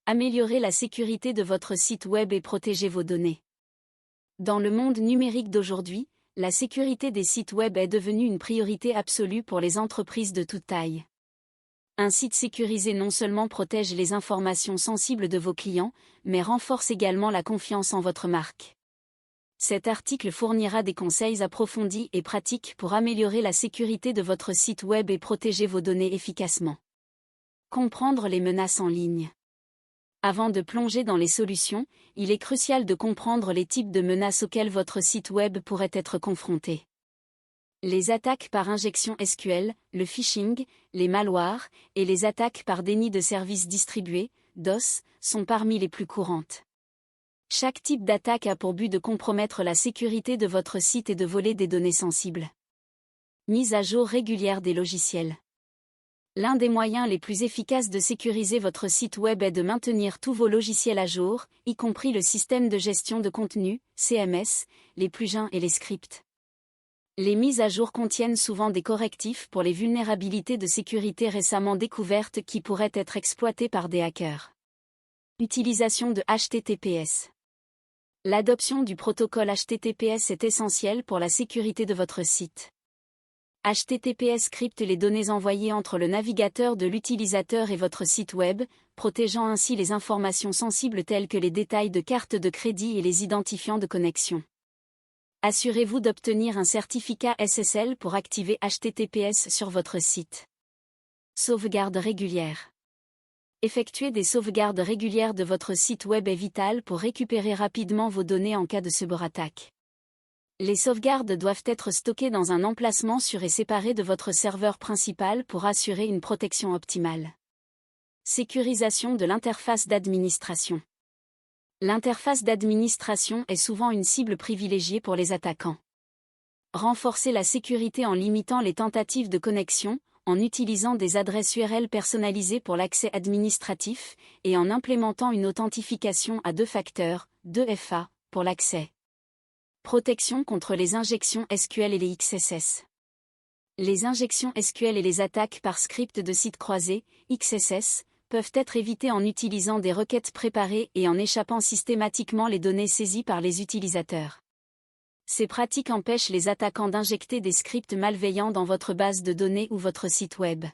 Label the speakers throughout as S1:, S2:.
S1: Améliorez la sécurité de votre site web et protégez vos données. Dans le monde numérique d'aujourd'hui, la sécurité des sites web est devenue une priorité absolue pour les entreprises de toute taille. Un site sécurisé non seulement protège les informations sensibles de vos clients, mais renforce également la confiance en votre marque. Cet article fournira des conseils approfondis et pratiques pour améliorer la sécurité de votre site web et protéger vos données efficacement. Comprendre les menaces en ligne. Avant de plonger dans les solutions, il est crucial de comprendre les types de menaces auxquelles votre site web pourrait être confronté. Les attaques par injection SQL, le phishing, les malwares, et les attaques par déni de services distribués, DOS, sont parmi les plus courantes. Chaque type d'attaque a pour but de compromettre la sécurité de votre site et de voler des données sensibles. Mise à jour régulière des logiciels. L'un des moyens les plus efficaces de sécuriser votre site web est de maintenir tous vos logiciels à jour, y compris le système de gestion de contenu, CMS, les plugins et les scripts. Les mises à jour contiennent souvent des correctifs pour les vulnérabilités de sécurité récemment découvertes qui pourraient être exploitées par des hackers. Utilisation de HTTPS. L'adoption du protocole HTTPS est essentielle pour la sécurité de votre site. HTTPS crypte les données envoyées entre le navigateur de l'utilisateur et votre site web, protégeant ainsi les informations sensibles telles que les détails de carte de crédit et les identifiants de connexion. Assurez-vous d'obtenir un certificat SSL pour activer HTTPS sur votre site. Sauvegarde régulière. Effectuer des sauvegardes régulières de votre site web est vital pour récupérer rapidement vos données en cas de cyberattaque. Les sauvegardes doivent être stockées dans un emplacement sûr et séparé de votre serveur principal pour assurer une protection optimale. Sécurisation de l'interface d'administration. L'interface d'administration est souvent une cible privilégiée pour les attaquants. Renforcez la sécurité en limitant les tentatives de connexion, en utilisant des adresses URL personnalisées pour l'accès administratif, et en implémentant une authentification à 2 facteurs, 2FA, pour l'accès. Protection contre les injections SQL et les XSS. Les injections SQL et les attaques par script de site croisé, XSS, peuvent être évitées en utilisant des requêtes préparées et en échappant systématiquement les données saisies par les utilisateurs. Ces pratiques empêchent les attaquants d'injecter des scripts malveillants dans votre base de données ou votre site web.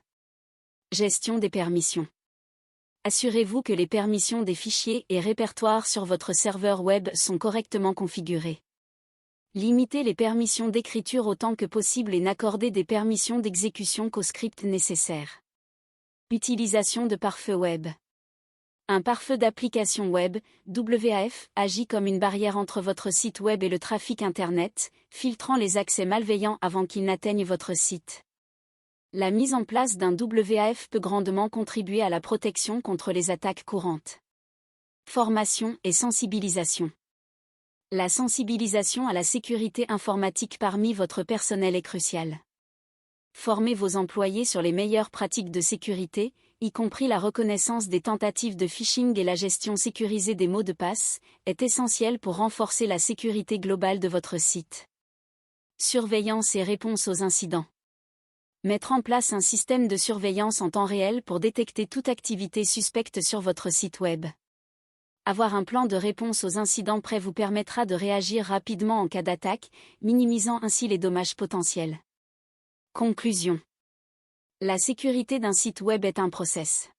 S1: Gestion des permissions. Assurez-vous que les permissions des fichiers et répertoires sur votre serveur web sont correctement configurées. Limitez les permissions d'écriture autant que possible et n'accordez des permissions d'exécution qu'aux scripts nécessaires. Utilisation de pare-feu web. Un pare-feu d'application web, WAF, agit comme une barrière entre votre site web et le trafic Internet, filtrant les accès malveillants avant qu'ils n'atteignent votre site. La mise en place d'un WAF peut grandement contribuer à la protection contre les attaques courantes. Formation et sensibilisation. La sensibilisation à la sécurité informatique parmi votre personnel est cruciale. Formez vos employés sur les meilleures pratiques de sécurité, y compris la reconnaissance des tentatives de phishing et la gestion sécurisée des mots de passe, est essentielle pour renforcer la sécurité globale de votre site. Surveillance et réponse aux incidents. Mettre en place un système de surveillance en temps réel pour détecter toute activité suspecte sur votre site web. Avoir un plan de réponse aux incidents prêt vous permettra de réagir rapidement en cas d'attaque, minimisant ainsi les dommages potentiels. Conclusion. La sécurité d'un site web est un process.